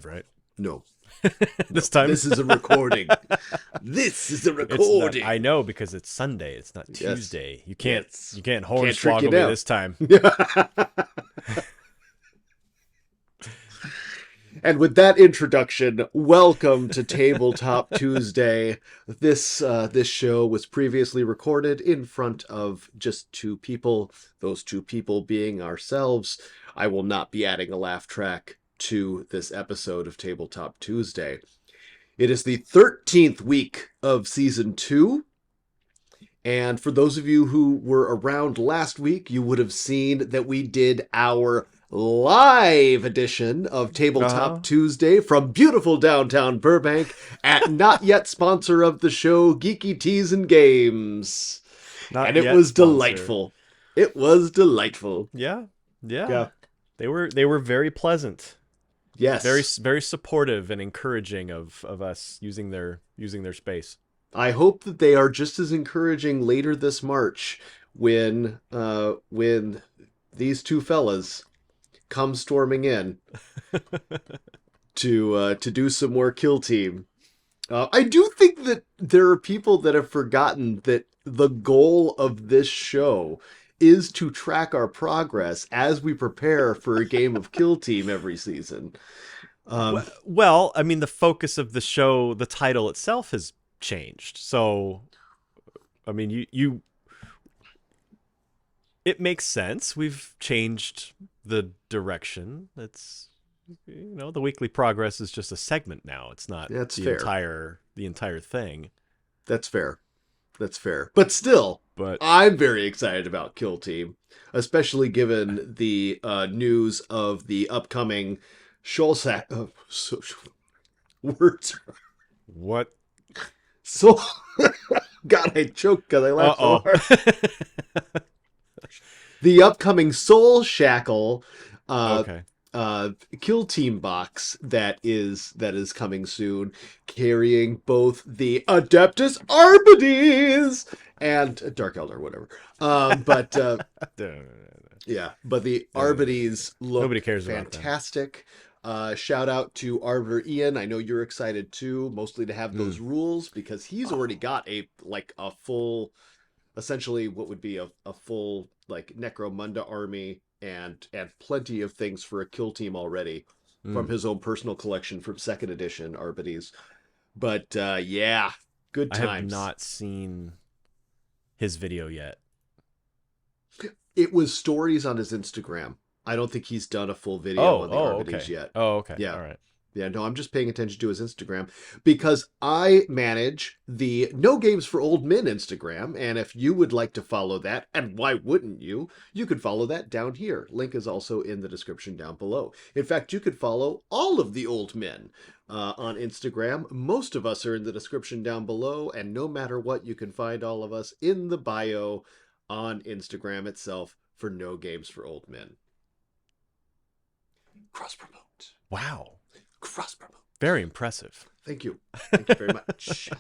live, right? No. This time? This is a recording. This is a recording. I know, because it's Sunday. It's not Tuesday. Yes. You can't Yes. you can't Can't trick hornswoggle you me now. this time. And with that introduction, welcome to Tabletop Tuesday. This show was previously recorded in front of just two people, those two people being ourselves. I will not be adding a laugh track to this episode of Tabletop Tuesday. It is the 13th week of Season 2. And for those of you who were around last week, you would have seen that we did our live edition of Tabletop Tuesday from beautiful downtown Burbank at not yet sponsor of the show, Geeky Teas and Games. And it was delightful. It was delightful. Yeah. They were very pleasant. Yes. Very, very supportive and encouraging of us using their space. I hope that they are just as encouraging later this March when these two fellas come storming in to do some more Kill Team. I do think that there are people that have forgotten that the goal of this show is to track our progress as we prepare for a game of Kill Team every season. Well, I mean, the focus of the show, the title itself has changed. So, I mean, it makes sense. We've changed the direction. It's, the weekly progress is just a segment now. It's not the entire thing. That's fair. But still, I'm very excited about Kill Team, especially given the news of the upcoming words. What? So, God, I choked because I laughed so hard. The upcoming Soul Shackle Kill Team box that is coming soon, carrying both the Adeptus Arbites and Dark Elder, whatever. But the Arbites look nobody cares fantastic. Shout out to Arbiter Ian. I know you're excited too, mostly to have those rules because he's already got a full, essentially what would be a full Necromunda army and plenty of things for a Kill Team already from his own personal collection from 2nd edition Arbites. But good times. I have not seen his video yet. It was stories on his Instagram. I don't think he's done a full video on the Arbites yet. Oh, okay. Yeah. All right. Yeah, no, I'm just paying attention to his Instagram because I manage the No Games for Old Men Instagram. And if you would like to follow that, and why wouldn't you? You could follow that down here. Link is also in the description down below. In fact, you could follow all of the old men on Instagram. Most of us are in the description down below. And no matter what, you can find all of us in the bio on Instagram itself for No Games for Old Men. Cross promote. Wow. Cross promote. Very impressive. Thank you. Thank you very much.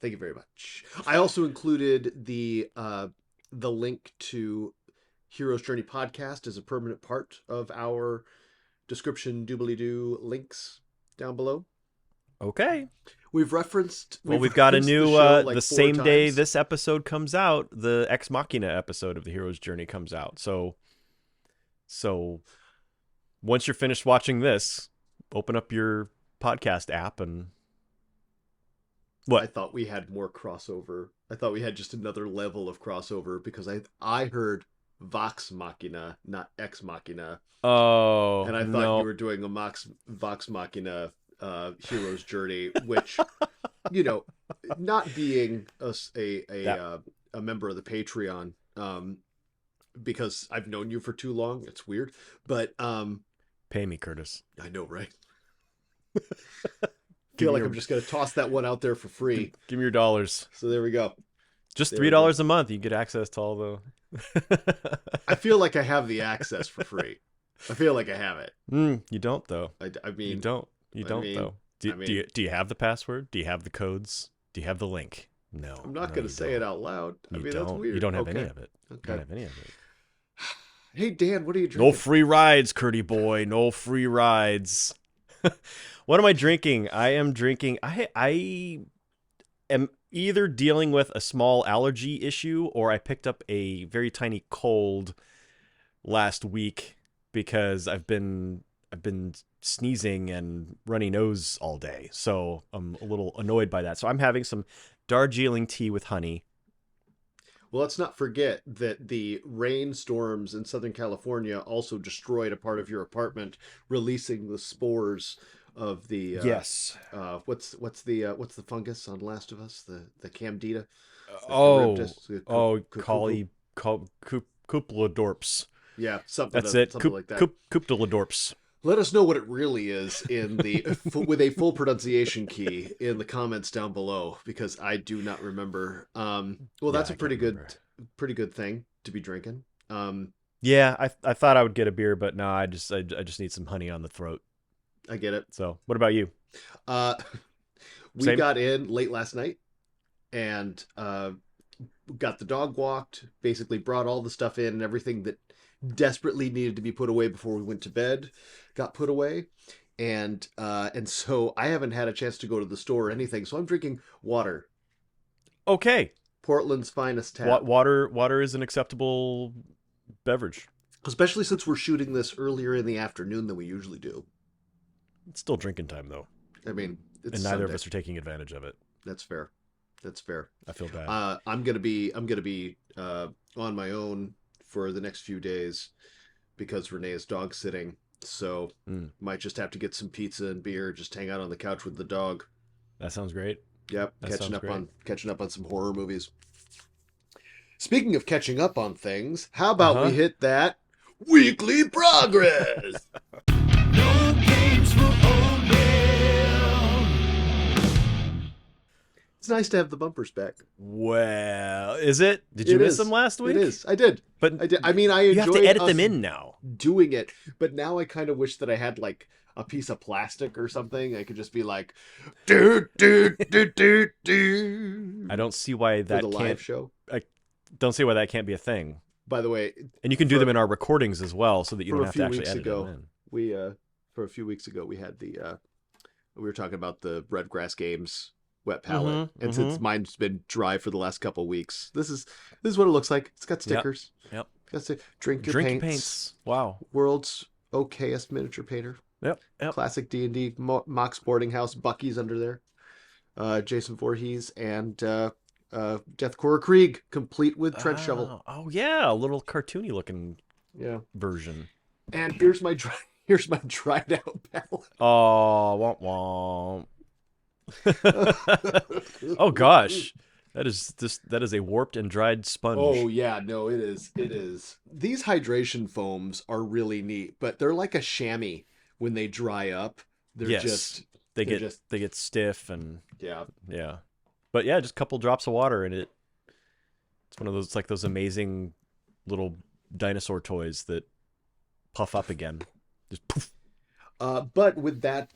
Thank you very much. I also included the link to Hero's Journey podcast as a permanent part of our description doobly-doo links down below. Okay. We've got a new the same day this episode comes out, the Ex Machina episode of the Hero's Journey comes out. So once you're finished watching this, open up your podcast app and what? I thought we had more crossover. I thought we had just another level of crossover because I heard Vox Machina, not Ex Machina. Oh, and I thought you were doing a Vox Machina Hero's Journey, which not being a member of the Patreon, because I've known you for too long. It's weird, but pay me, Curtis. I know, right? Feel like I'm just gonna toss that one out there for free. Give me your dollars. So there we go. Just $3 a month. You get access to all the. I feel like I have the access for free. I feel like I have it. You don't though. I mean, you don't. You don't though. Do you have the password? Do you have the codes? Do you have the link? No. I'm not going to say it out loud. That's weird. You don't have any of it. Okay. You don't have any of it. Hey Dan, what are you drinking? No free rides, Curdy boy. No free rides. What am I drinking? I am drinking. I am either dealing with a small allergy issue or I picked up a very tiny cold last week because I've been sneezing and runny nose all day. So I'm a little annoyed by that. So I'm having some Darjeeling tea with honey. Well, let's not forget that the rainstorms in Southern California also destroyed a part of your apartment, releasing the spores of the Yes. what's the fungus on Last of Us? The Candida, the Oh, Charybdis, the Collie, Coupladorps. Yeah, That's it. something like that. Coupladorps. Let us know what it really is in the with a full pronunciation key in the comments down below, because I do not remember. Well, that's a pretty good thing to be drinking. Yeah, I thought I would get a beer, but no, I just need some honey on the throat. I get it. So, what about you? We Same? got in late last night and got the dog walked. Basically, brought all the stuff in and everything that desperately needed to be put away before we went to bed got put away, and so I haven't had a chance to go to the store or anything, so I'm drinking water. Okay. Portland's finest tap. Water is an acceptable beverage, especially since we're shooting this earlier in the afternoon than we usually do. It's still drinking time though. I mean, it's and neither Sunday. of us are taking advantage of it. That's fair. I feel bad. I'm gonna be on my own for the next few days because Renee is dog sitting. So might just have to get some pizza and beer, just hang out on the couch with the dog. That sounds great. Yep, catching up on some horror movies. Speaking of catching up on things, how about we hit that weekly progress? No games for old men. It's nice to have the bumpers back. Well, is it? Did you miss them last week? It is. I did. But I did. I mean, I enjoyed. You have to edit them in now. Doing it, but now I kind of wish that I had like a piece of plastic or something. I could just be like, do do do do do. I don't see why that can't. Live show. I don't see why that can't be a thing. By the way, and you can do them in our recordings as well, so that you don't have to actually edit them in. We for a few weeks ago we had we were talking about the Redgrass Games wet palette, and since mine's been dry for the last couple weeks, this is what it looks like. It's got stickers. Yep. That's it. Drink your paints. Wow. World's okayest miniature painter. Yep. Classic D&D mock sporting house. Bucky's under there. Jason Voorhees and Deathcore Krieg, complete with trench shovel. Oh yeah, a little cartoony looking version. And here's my dried out palette. Oh, womp womp. Oh gosh. That is a warped and dried sponge. Oh yeah, no, it is. These hydration foams are really neat, but they're like a chamois when they dry up. They get stiff and yeah. But yeah, just a couple drops of water and it's one of those, like those amazing little dinosaur toys that puff up again. Just poof. But with that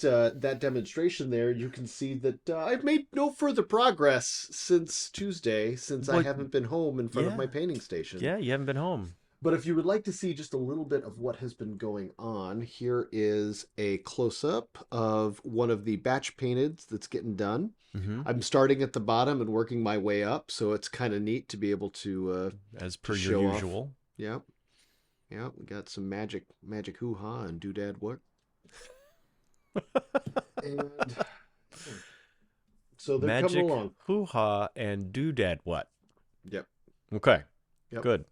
demonstration there, you can see that I've made no further progress since Tuesday, since I haven't been home in front of my painting station. Yeah, you haven't been home. But if you would like to see just a little bit of what has been going on, here is a close-up of one of the batch painted that's getting done. Mm-hmm. I'm starting at the bottom and working my way up, so it's kind of neat to be able to as per your usual. Yep. Yeah, we got some magic hoo-ha and doodad what. And so they're magic coming along. Hoo-ha and doodad what? Yep. Okay. Yep. Good.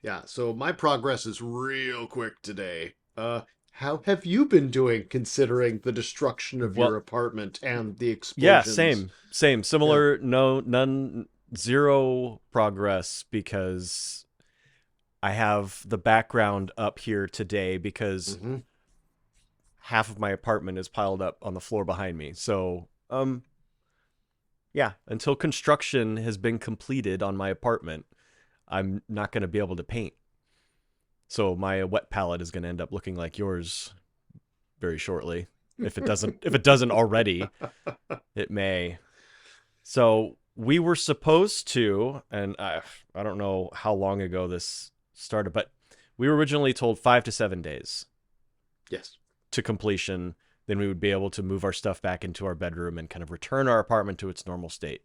Yeah, so my progress is real quick today. How have you been doing, considering the destruction of your apartment and the explosions? Yeah, same. Similar, none, zero progress, because I have the background up here today because half of my apartment is piled up on the floor behind me. So, until construction has been completed on my apartment, I'm not going to be able to paint. So my wet palette is going to end up looking like yours very shortly. If it doesn't already, it may. So we were supposed to, and I don't know how long ago this started, but we were originally told 5 to 7 days. Yes. To completion. then we would be able to move our stuff back into our bedroom and kind of return our apartment to its normal state.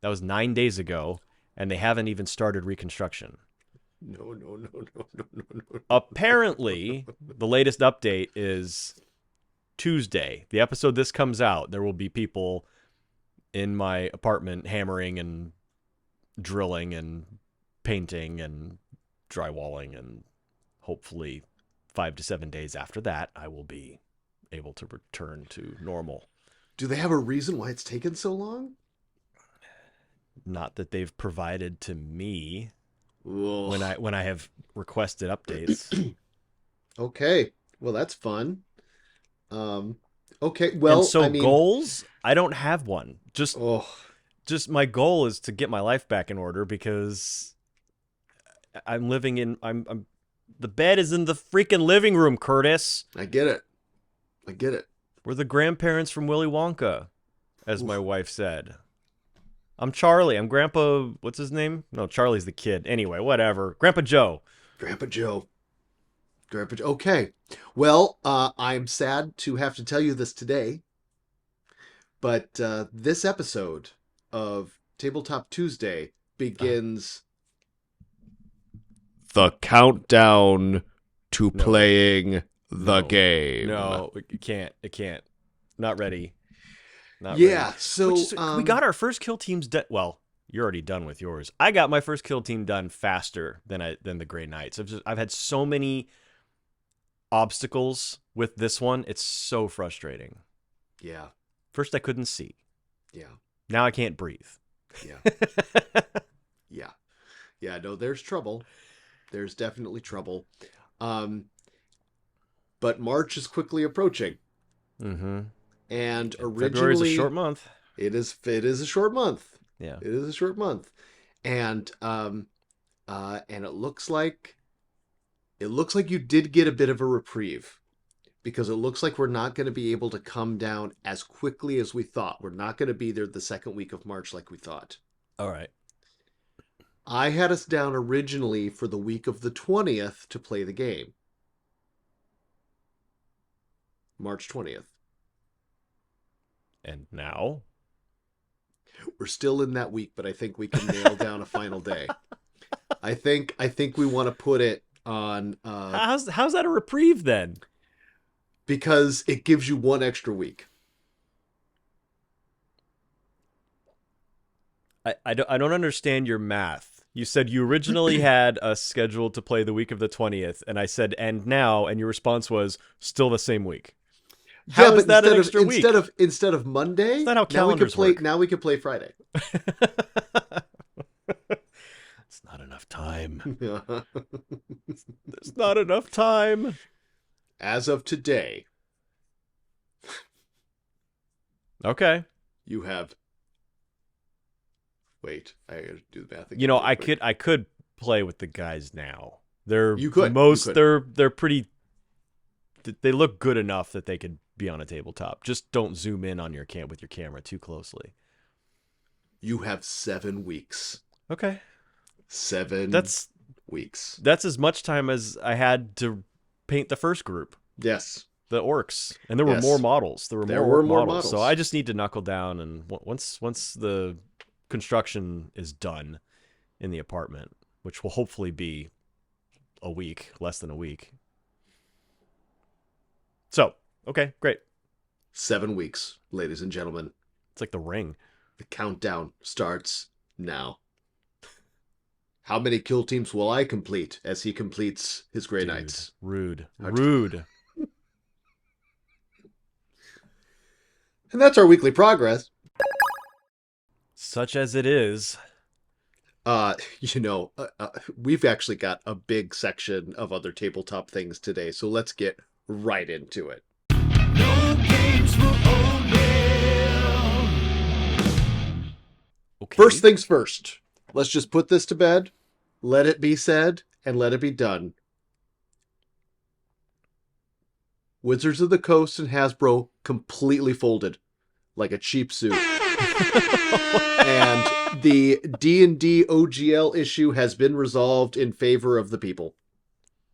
That was 9 days ago, and they haven't even started reconstruction. No, no, no, no, no, no, no. Apparently, the latest update is Tuesday. The episode this comes out, there will be people in my apartment hammering and drilling and painting and drywalling, and hopefully 5 to 7 days after that, I will be able to return to normal. Do they have a reason why it's taken so long? Not that they've provided to me Ugh. when I have requested updates. Okay, well that's fun. Okay, well, And so I mean, goals, I don't have one. oh, Just my goal is to get my life back in order, because I'm living in I'm the bed is in the freaking living room, Curtis. I get it. I get it. We're the grandparents from Willy Wonka, as my Oof. wife said. I'm Charlie. I'm Grandpa. What's his name? No, Charlie's the kid. Anyway, whatever. Grandpa Joe. Grandpa Joe. Grandpa Joe. Okay. Well, I'm sad to have to tell you this today, but this episode of Tabletop Tuesday begins the countdown to No. playing the No. game. No, it can't. It can't. Not ready. Not Yeah. ready. So We got our first kill teams done. Well, you're already done with yours. I got my first kill team done faster than the Grey Knights. I've had so many obstacles with this one. It's so frustrating. Yeah. First, I couldn't see. Yeah. Now I can't breathe. Yeah. Yeah. Yeah. No, there's trouble. There's definitely trouble. But March is quickly approaching. Mm-hmm. And originally, February's a short month. It is a short month. Yeah. It is a short month. And it looks like you did get a bit of a reprieve, because it looks like we're not going to be able to come down as quickly as we thought. We're not going to be there the second week of March like we thought. All right. I had us down originally for the week of the 20th to play the game. March 20th. And now? We're still in that week, but I think we can nail down a final day. I think we want to put it on How's that a reprieve then? because it gives you one extra week. I don't understand your math. You said you originally had us scheduled to play the week of the 20th, and I said, and now, and your response was still the same week. How is that an extra week? Instead of Monday, That's not how calendars work. Now we can play Friday. It's not enough time. There's not enough time. As of today, Okay. you have. Wait, I gotta do the math again. You know, real I quick. could play with the guys now. You could. They're pretty. They look good enough that they could be on a tabletop. Just don't zoom in on your with your camera too closely. You have 7 weeks. Okay. 7 That's weeks. That's as much time as I had to paint the first group, Yes. the orcs, and there were Yes. more models. There There were were more models. So models. I just need to knuckle down, and once the construction is done in the apartment, which will hopefully be a week, less than a week. So, okay, great. 7 weeks, ladies and gentlemen. It's like The Ring. The countdown starts now. How many kill teams will I complete as he completes his Grey Dude, Knights? rude. Hard- Rude. And that's our weekly progress. Such as it is. We've actually got a big section of other tabletop things today, so let's get right into it. No games for old men. Okay. First things first. Let's just put this to bed, let it be said, and let it be done. Wizards of the Coast and Hasbro completely folded like a cheap suit. And the D&D OGL issue has been resolved in favor of the people.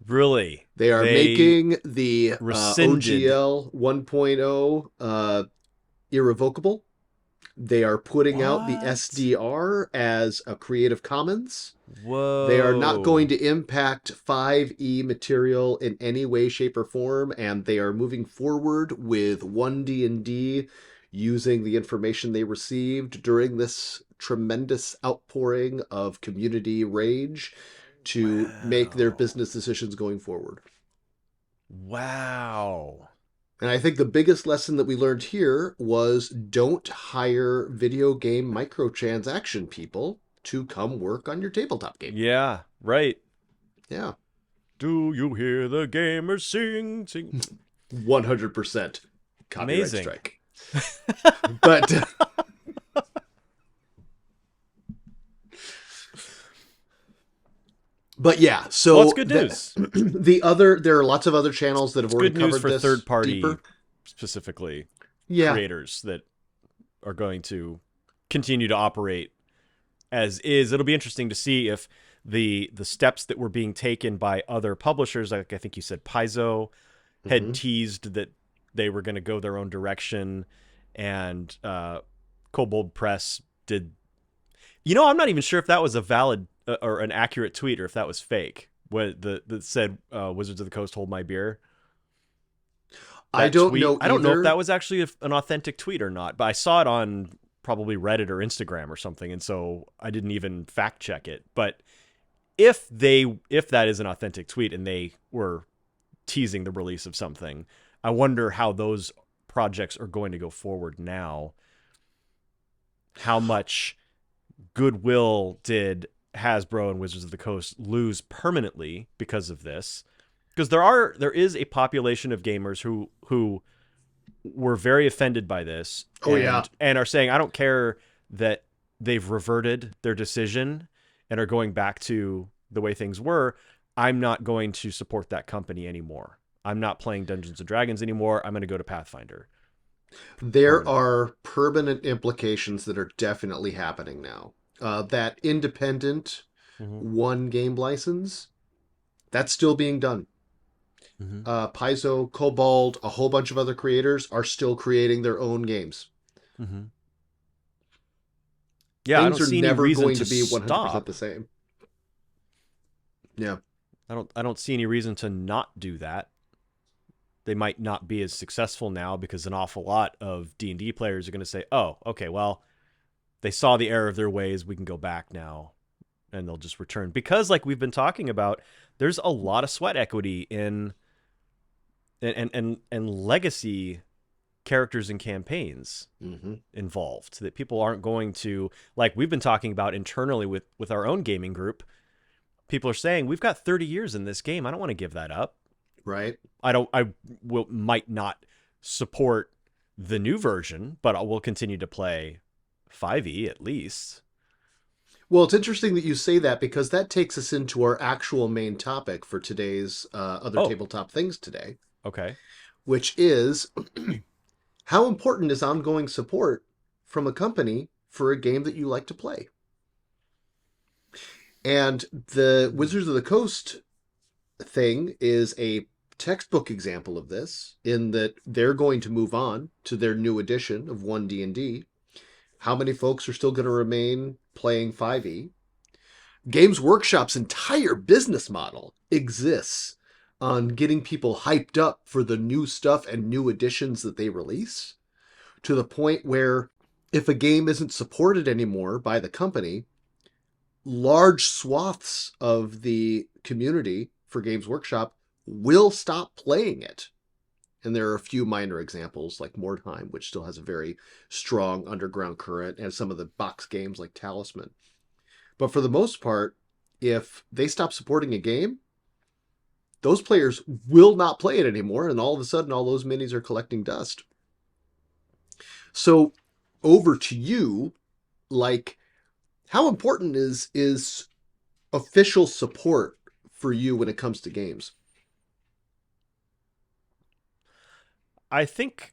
Really? They are They making the rescinded. OGL 1.0 irrevocable. They are putting out the What? SDR as a Creative Commons. They are not going Whoa. to impact 5e material in any way, shape, or form, and they are moving forward with 1D&D using the information they received during this tremendous outpouring of community rage to make their Wow. business decisions going forward. Wow. And I think the biggest lesson that we learned here was don't hire video game microtransaction people to come work on your tabletop game. Yeah, right. Yeah, Do you hear the gamers sing? Sing. 100% copyright Amazing. strike. But yeah, so Well, that's good news. there are lots of other channels that have already Good news covered for this third party, deeper. specifically Yeah, creators that are going to continue to operate as is. It'll be interesting to see if the steps that were being taken by other publishers, like I think you said Paizo, had hmm teased that they were going to go their own direction, and Kobold Press did. I'm not even sure if that was a valid or an accurate tweet, or if that was fake. What that said, "Wizards of the Coast, hold my beer." I That don't tweet, know I don't know if either. that was actually an authentic tweet or not, but I saw it on probably Reddit or Instagram or something, and so I didn't even fact check it. But if that is an authentic tweet and they were teasing the release of something, I wonder how those projects are going to go forward now. How much goodwill did Hasbro and Wizards of the Coast lose permanently because of this? Because there is a population of gamers who were very offended by this, Oh yeah, and are saying, I don't care that they've reverted their decision and are going back to the way things were. I'm not going to support that company anymore. I'm not playing Dungeons and Dragons anymore. I'm going to go to Pathfinder. there Or are permanent implications that are definitely happening now. That independent Mhm. one game license, that's still being done. Mhm. Paizo, Cobalt, a whole bunch of other creators are still creating their own games. Mhm. Yeah, I Things don't are see any never reason going to to be 100% stop. the same. Yeah. I don't see any reason to not do that. They might not be as successful now because an awful lot of D&D players are going to say, "Oh, okay, well, they saw the error of their ways. We can go back now." And they'll just return because, like we've been talking about, there's a lot of sweat equity in and legacy characters and campaigns hmm involved that people aren't going to, like we've been talking about internally with our own gaming group. People are saying, we've got 30 years in this game. I don't want to give that up. Right. Might not support the new version, but I will continue to play 5e at least. Well, it's interesting that you say that because that takes us into our actual main topic for today's other Oh, tabletop things today, okay. which is how important is ongoing support from a company for a game that you like to play? And the Wizards of the Coast thing is a textbook example of this in that they're going to move on to their new edition of 1D&D. How many folks are still going to remain playing 5e? Games Workshop's entire business model exists on getting people hyped up for the new stuff and new additions that they release, to the point where if a game isn't supported anymore by the company, large swaths of the community for Games Workshop will stop playing it. And there are a few minor examples like Mordheim, which still has a very strong underground current, and some of the box games like Talisman. But for the most part, if they stop supporting a game, those players will not play it anymore, and all of a sudden all those minis are collecting dust. So over to you, like, how important is official support for you when it comes to games? I think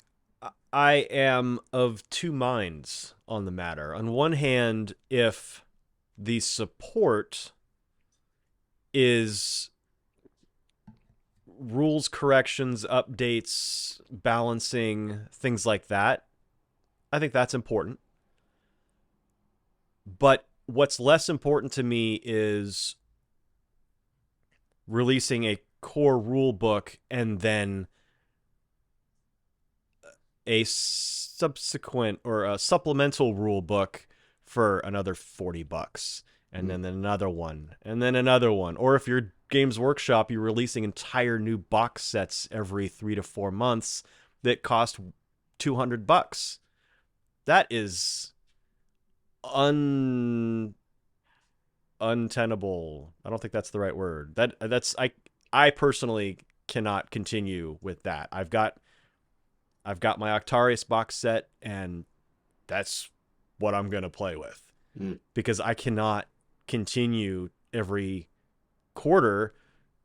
I am of two minds on the matter. On one hand, if the support is rules corrections, updates, balancing, things like that. I think that's important. But what's less important to me is releasing a core rule book and then a subsequent or a supplemental rule book for another $40, and then another one, and then another one. Or if you're Games Workshop, you're releasing entire new box sets every 3 to 4 months that cost $200. That is untenable. I don't think that's the right word. I personally cannot continue with that. I've got my Octarius box set, and that's what I'm going to play with. Because I cannot continue every quarter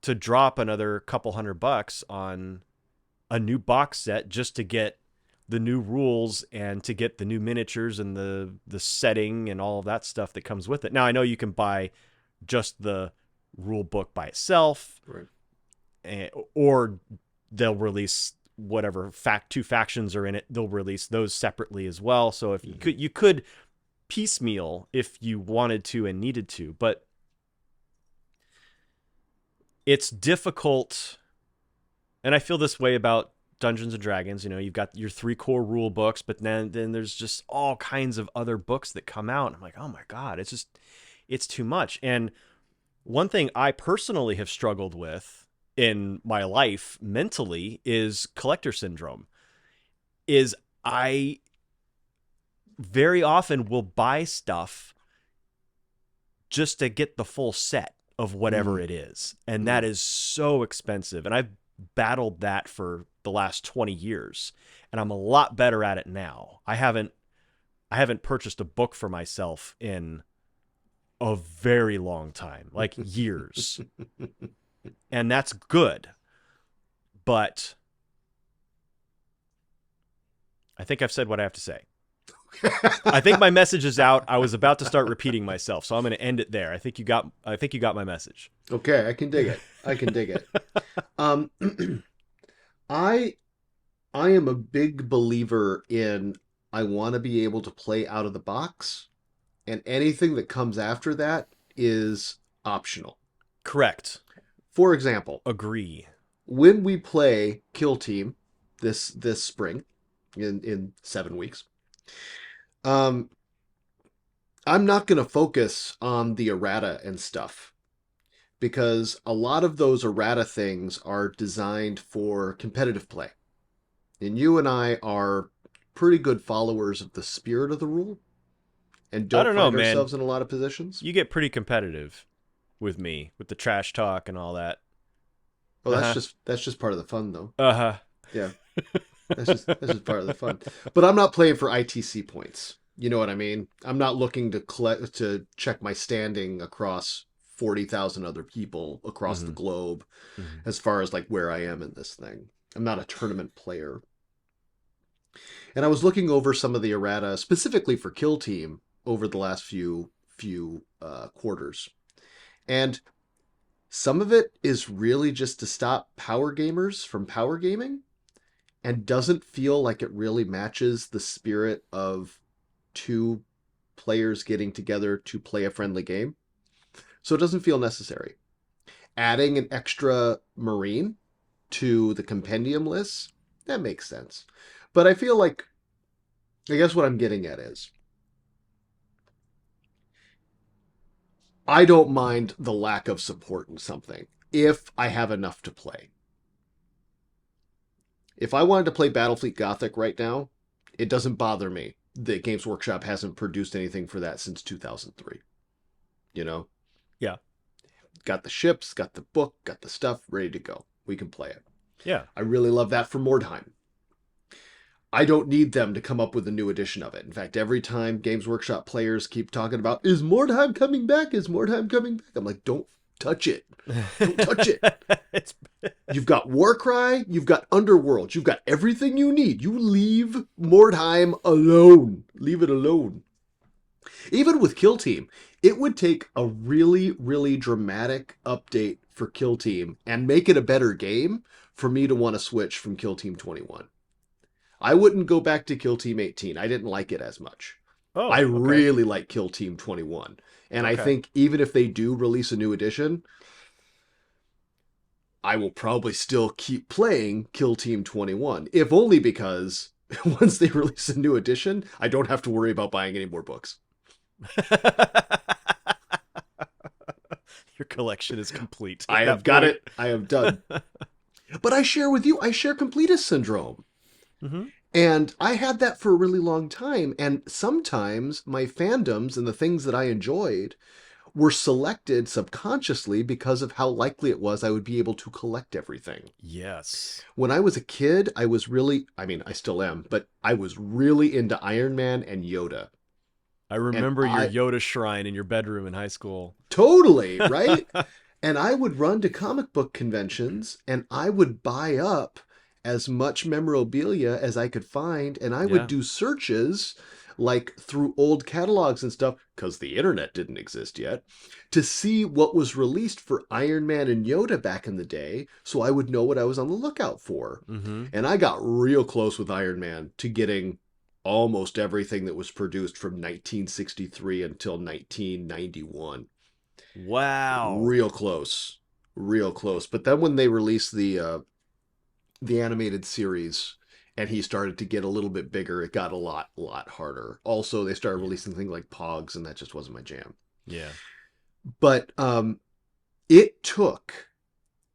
to drop another couple $100 on a new box set just to get the new rules and to get the new miniatures and the setting and all of that stuff that comes with it. Now, I know you can buy just the rule book by itself, right? Or they'll release whatever two factions are in it. They'll release those separately as well. So if you could piecemeal if you wanted to and needed to, but it's difficult. And I feel this way about Dungeons and Dragons. You know, you've got your 3 core rule books, but then there's just all kinds of other books that come out. I'm like, oh my God, it's too much. And one thing I personally have struggled with in my life mentally is collector syndrome. Is I very often will buy stuff just to get the full set of whatever it is. And that is so expensive. And I've battled that for the last 20 years, and I'm a lot better at it now. I haven't purchased a book for myself in a very long time, like years. And that's good. But I think I've said what I have to say. I think my message is out. I was about to start repeating myself, so I'm going to end it there. I think you got my message. Okay, I can dig it. I am a big believer in I want to be able to play out of the box, and anything that comes after that is optional. Correct. For example, agree. When we play Kill Team this spring in 7 weeks, I'm not going to focus on the errata and stuff, because a lot of those errata things are designed for competitive play. And you and I are pretty good followers of the spirit of the rule and don't find ourselves in a lot of positions. You get pretty competitive with me, with the trash talk and all that. Well, that's just part of the fun, though. Yeah. That's just part of the fun. But I'm not playing for ITC points. You know what I mean? I'm not looking to check my standing across 40,000 other people across the globe as far as like where I am in this thing. I'm not a tournament player. And I was looking over some of the errata specifically for Kill Team over the last few quarters. And some of it is really just to stop power gamers from power gaming, and doesn't feel like it really matches the spirit of 2 players getting together to play a friendly game. So it doesn't feel necessary. Adding an extra Marine to the compendium list, that makes sense. But I feel like, I guess what I'm getting at is, I don't mind the lack of support in something if I have enough to play. If I wanted to play Battlefleet Gothic right now, it doesn't bother me that Games Workshop hasn't produced anything for that since 2003. You know? Yeah. Got the ships, got the book, got the stuff, ready to go. We can play it. Yeah. I really love that for Mordheim. I don't need them to come up with a new edition of it. In fact, every time Games Workshop players keep talking about, is Mordheim coming back? Is Mordheim coming back? I'm like, don't touch it. Don't touch it. You've got Warcry, you've got Underworld, you've got everything you need. You leave Mordheim alone. Leave it alone. Even with Kill Team, It would take a really, really dramatic update for Kill Team and make it a better game for me to want to switch from Kill Team 21. I wouldn't go back to Kill Team 18. I didn't like it as much. I Oh, okay. really like Kill Team 21. And I Okay. think even if they do release a new edition, I will probably still keep playing Kill Team 21, if only because once they release a new edition, I don't have to worry about buying any more books. Your collection is complete at I have that got point. it. I have done. But I share with you, I share completist syndrome. Hmm. And I had that for a really long time. And sometimes my fandoms and the things that I enjoyed were selected subconsciously because of how likely it was I would be able to collect everything. Yes. When I was a kid, I was really, I mean, I still am, but I was really into Iron Man and Yoda. I And remember your I Yoda shrine in your bedroom in high school. totally, right? And I would run to comic book conventions and I would buy up as much memorabilia as I could find. And I would Yeah. do searches like through old catalogs and stuff, because the internet didn't exist yet, to see what was released for Iron Man and Yoda back in the day so I would know what I was on the lookout for. Hmm. And I got real close with Iron Man to getting almost everything that was produced from 1963 until 1991. Wow. Real close, real close. But then when they released the animated series and he started to get a little bit bigger, it got a lot harder. Also, they started Yeah. releasing things like Pogs, and that just wasn't my jam. Yeah. But it took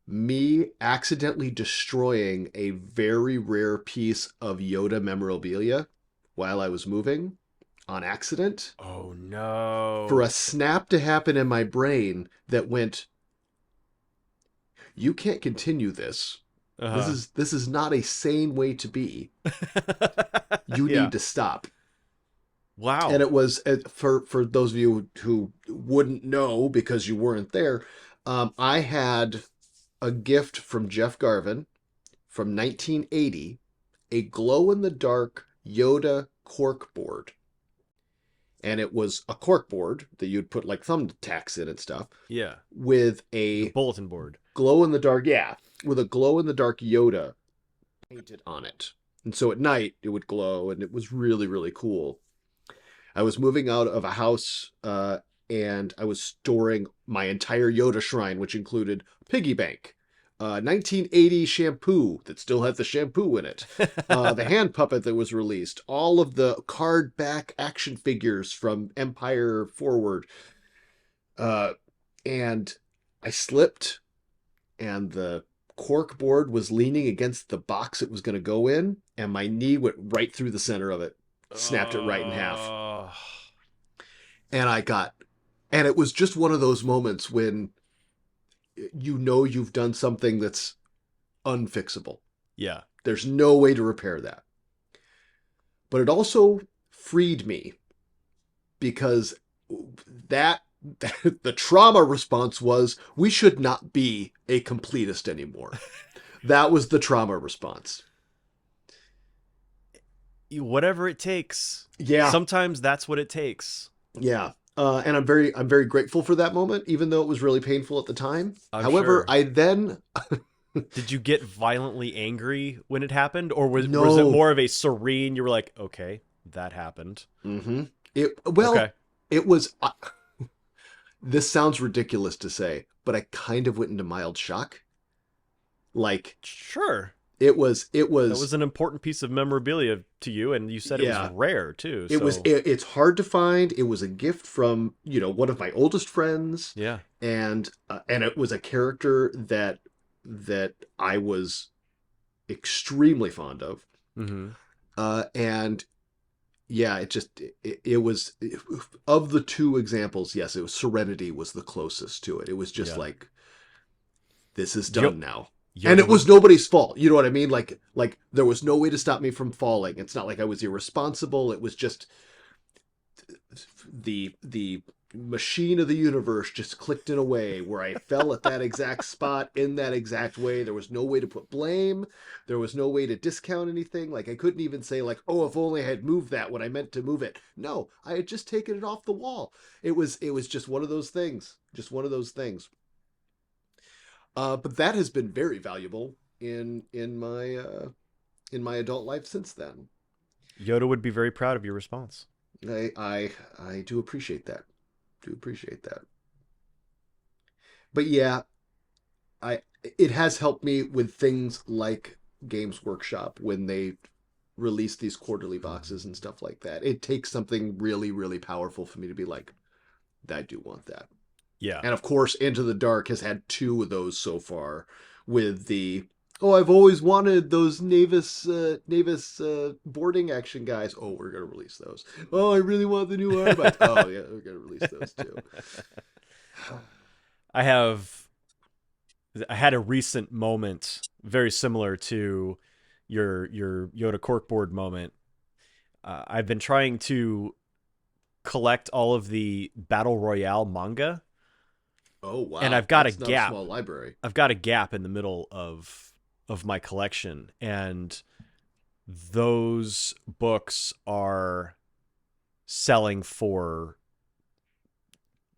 me accidentally destroying a very rare piece of Yoda memorabilia while I was moving on accident Oh no. for a snap to happen in my brain that went, you can't continue this. Uh-huh. This is not a sane way to be. You Yeah. need to stop. And Wow. it was for those of you who wouldn't know because you weren't there. I had a gift from Jeff Garvin from 1980, a glow in the dark Yoda cork board. And it was a cork board that you'd put like thumbtacks in and stuff Yeah. with The a bulletin board. glow in the dark, yeah, with a glow in the dark Yoda painted on it. And so at night it would glow and it was really, really cool. I was moving out of a house and I was storing my entire Yoda shrine, which included piggy bank, 1980 shampoo that still has the shampoo in it, the hand puppet that was released, all of the card back action figures from Empire Forward. And I slipped and the cork board was leaning against the box it was going to go in, and my knee went right through the center of it, snapped it right in half. Oh. And and it was just one of those moments when you know you've done something that's unfixable. Yeah. There's no way to repair that. But it also freed me because that the trauma response was, we should not be a completist anymore. That was the trauma response. Whatever it takes. Yeah. Sometimes that's what it takes. Yeah. And I'm very grateful for that moment, even though it was really painful at the time. I'm However, sure. I then Did you get violently angry when it happened, or was it No. more of a serene? You were like, okay, that happened. Mm-hmm. Okay. It was. This sounds ridiculous to say, but I kind of went into mild shock. Like Sure. it was. That was an important piece of memorabilia to you, and you said it Yeah. was rare too. It So was. It's hard to find. It was a gift from one of my oldest friends, yeah. and it was a character that I was extremely fond of. Mm-hmm. And yeah, it was of the two examples. Yes, it was Serenity was the closest to it. It was just Yeah. like, this is done now. Yoda And it was nobody's fault. You know what I mean? Like there was no way to stop me from falling. It's not like I was irresponsible. It was just the machine of the universe just clicked in a way where I fell at that exact spot in that exact way. There was no way to put blame. There was no way to discount anything. Like I couldn't even say like, oh, if only I had moved that when I meant to move it. No, I had just taken it off the wall. It was just one of those things. Just one of those things. But that has been very valuable in my adult life since then. Yoda would be very proud of your response. I do appreciate that. Do appreciate that. But yeah, it has helped me with things like Games Workshop when they release these quarterly boxes and stuff like that. It takes something really, really powerful for me to be like, I do want that. Yeah. And of course, Into the Dark has had 2 of those so far with the, oh, I've always wanted those Navis boarding action guys. Oh, we're going to release those. Oh, I really want the new Arbites. Oh, yeah, we're going to release those too. I had a recent moment very similar to your Yoda corkboard moment. I've been trying to collect all of the Battle Royale manga. Oh, wow. And I've got That's a not gap. A small library. I've got a gap in the middle of my collection, and those books are selling for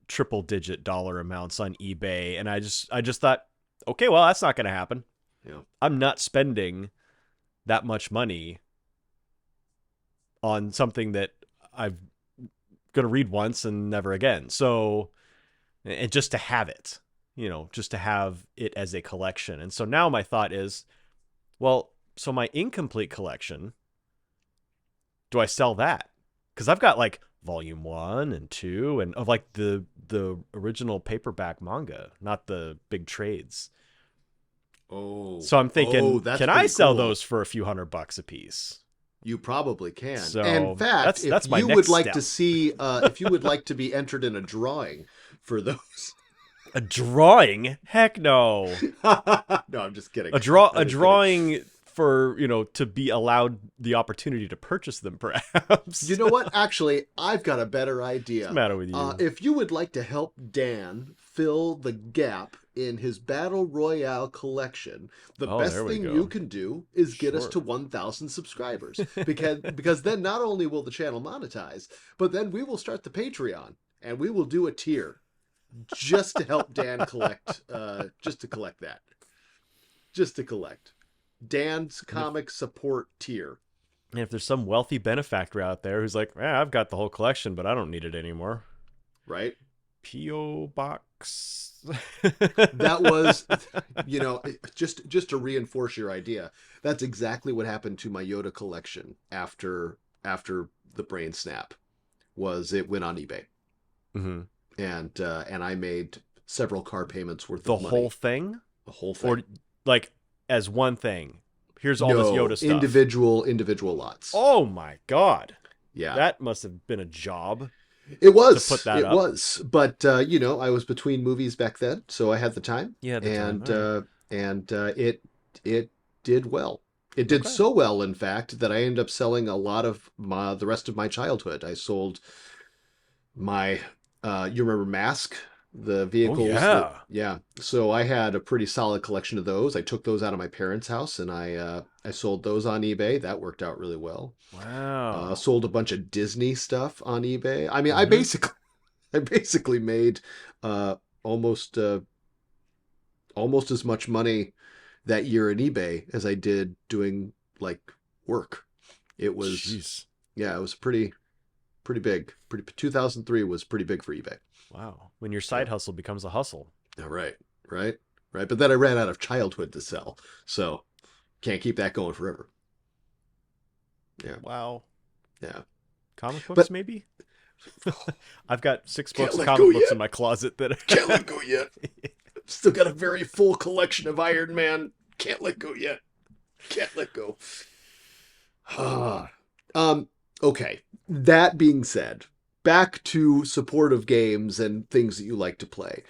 triple digit dollar amounts on eBay, and I just thought, okay, well, that's not going to happen. Yeah. I'm not spending that much money on something that I'm going to read once and never again. So, and just to have it, just to have it as a collection. And so now my thought is, well, so my incomplete collection, do I sell that? Because I've got like volume 1 and 2 and of like the original paperback manga, not the big trades. Oh. So I'm thinking, that's can I pretty sell cool. those for a few $100 a piece? You probably can. So in fact, that's if my you next would like step. to see, if you would like to be entered in a drawing for those, A drawing? Heck no. no, I'm just kidding. A drawing for, to be allowed the opportunity to purchase them, perhaps. You know what? Actually, I've got a better idea. What's the matter with you? If you would like to help Dan fill the gap in his Battle Royale collection, the best thing you can do is get us to 1,000 subscribers. Because then not only will the channel monetize, but then we will start the Patreon and we will do a tier just to help Dan collect, just to collect that. Just to collect. Dan's comic support tier. And if there's some wealthy benefactor out there who's like, I've got the whole collection, but I don't need it anymore. Right? P.O. Box. That was, just to reinforce your idea, that's exactly what happened to my Yoda collection after the brain snap. Was it went on eBay. Mm-hmm. And I made several car payments worth the of money. whole thing? The whole thing. Or like as one thing. Here's all this Yoda stuff. Individual lots. Oh my God. Yeah. That must have been a job. It was. To put that it up. was. But I was between movies back then, so I had the time. Yeah, it did well. It did so well, in fact, that I ended up selling a lot of the rest of my childhood. I sold my you remember Mask, the vehicles? Oh, yeah. So I had a pretty solid collection of those. I took those out of my parents' house and I sold those on eBay. That worked out really well. Wow. Sold a bunch of Disney stuff on eBay. I mean, Mm-hmm. I basically made almost as much money that year in eBay as I did doing like work. It was Jeez. Yeah, it was pretty big. 2003 was pretty big for eBay. Wow. When your side hustle becomes a hustle. All right. But then I ran out of childhood to sell, so can't keep that going forever. Yeah. Wow. Yeah. Comic books, maybe? I've got 6 Can't books of let comic go books yet. in my closet that Can't let go yet. Still got a very full collection of Iron Man. Can't let go yet. Can't let go. Okay. That being said, back to supportive games and things that you like to play.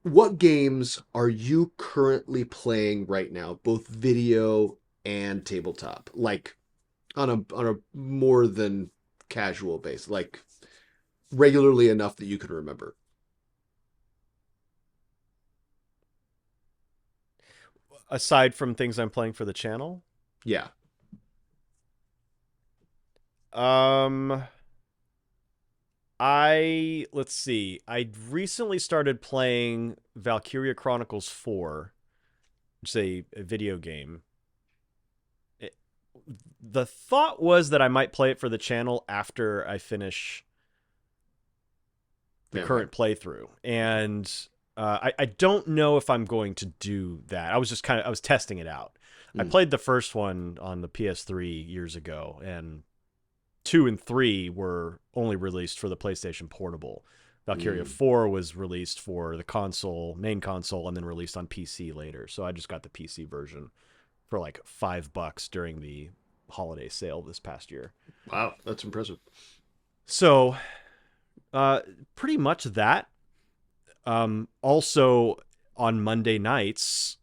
What games are you currently playing right now, both video and tabletop? Like on a more than casual base, like regularly enough that you can remember? Aside from things I'm playing for the channel, Yeah. um, let's see. I recently started playing Valkyria Chronicles 4, which is a video game. It, the thought was that I might play it for the channel after I finish the Okay. current playthrough, and I don't know if I'm going to do that. I was testing it out. I Mm. played the first one on the PS3 years ago, and 2 and 3 were only released for the PlayStation Portable. Valkyria Mm. 4 was released for the main console, and then released on PC later. So I just got the PC version for like $5 during the holiday sale this past year. Wow, that's impressive. So, pretty much that. Also, on Monday nights,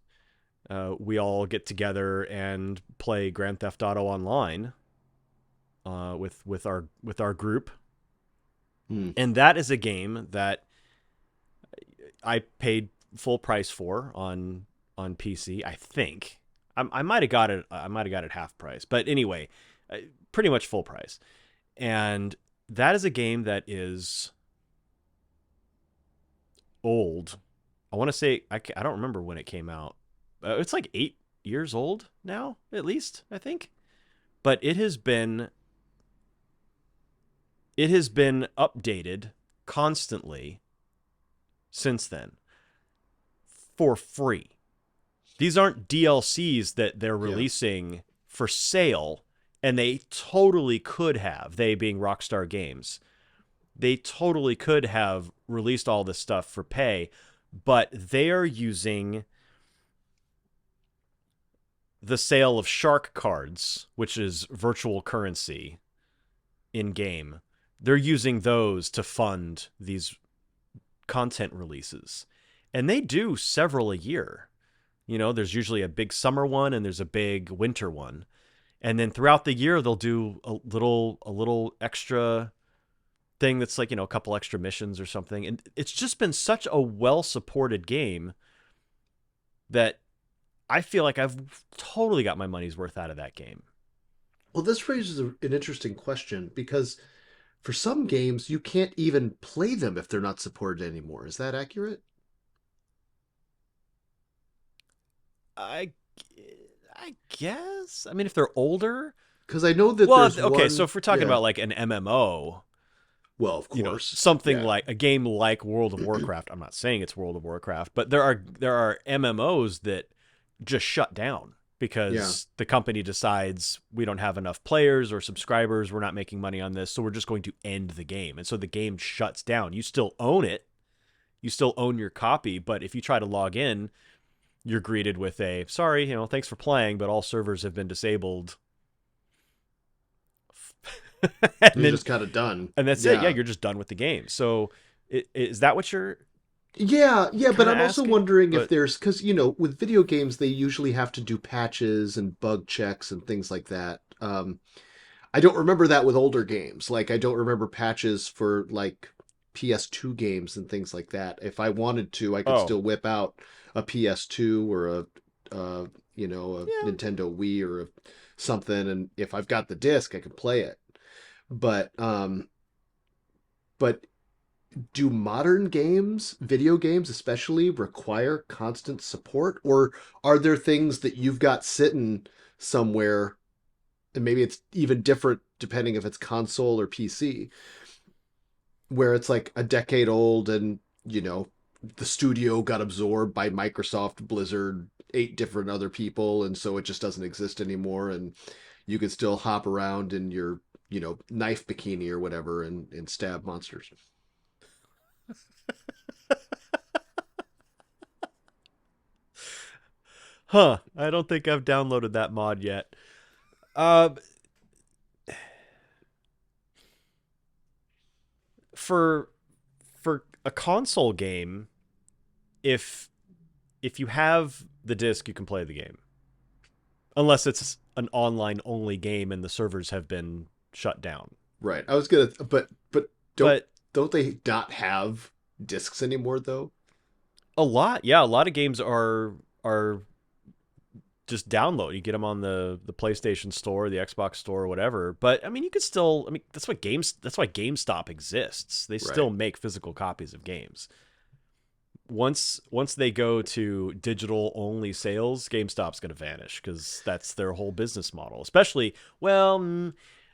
we all get together and play Grand Theft Auto Online with our group, Mm. and that is a game that I paid full price for on PC. I think I might have got it. I might have got it half price, but anyway, pretty much full price. And that is a game that is old. I want to say I don't remember when it came out. It's like 8 years old now, at least I think. But it has been updated constantly since then for free. These aren't DLCs that they're Yeah. releasing for sale, and they totally could have, they being Rockstar Games, they totally could have released all this stuff for pay, but they are using the sale of shark cards, which is virtual currency in game. They're using those to fund these content releases. And they do several a year. You know, there's usually a big summer one and there's a big winter one. And then throughout the year they'll do a little extra thing that's like, you know, a couple extra missions or something. And it's just been such a well-supported game that I feel like I've totally got my money's worth out of that game. Well, this raises an interesting question because for some games, you can't even play them if they're not supported anymore. Is that accurate? I I guess. I mean, if they're older, Because I know that well, there's okay. So one. if we're talking Yeah. about like an MMO, Well, of you know, course. something Yeah. like a game like World of Warcraft. I'm not saying it's World of Warcraft, but there are MMOs that just shut down Yeah. because the company decides we don't have enough players or subscribers, we're not making money on this, so we're just going to end the game. And so the game shuts down. You still own it. You still own your copy, but if you try to log in, you're greeted with a sorry, you know, thanks for playing, but all servers have been disabled. and You're then just kind of done. and that's it. Yeah, Yeah. you're just done with the game. So is that what you're Yeah, but kind of I'm also asking? wondering if But there's because with video games they usually have to do patches and bug checks and things like that. I don't remember that with older games. Like I don't remember patches for like PS2 games and things like that. If I wanted to, I could oh, still whip out a PS2 or a yeah. Nintendo Wii or something, and if I've got the disc, I can play it. But but do modern games, video games especially, require constant support, or are there things that you've got sitting somewhere, and maybe it's even different depending if it's console or PC, where it's like a decade old and the studio got absorbed by Microsoft, Blizzard, eight different other people, and so it just doesn't exist anymore, and you can still hop around in your knife bikini or whatever and stab monsters. Huh. I don't think I've downloaded that mod yet. Uh for a console game, if you have the disc, you can play the game. Unless it's an online only game and the servers have been shut down. Right. I was gonna, but don't But don't they not have discs anymore though? a lot of games are just download. You get them on the PlayStation Store, the Xbox Store, or whatever. But I mean, you could still. I mean, that's why GameStop exists. They Right. still make physical copies of games. Once they go to digital only sales, GameStop's going to vanish because that's their whole business model. Especially, well,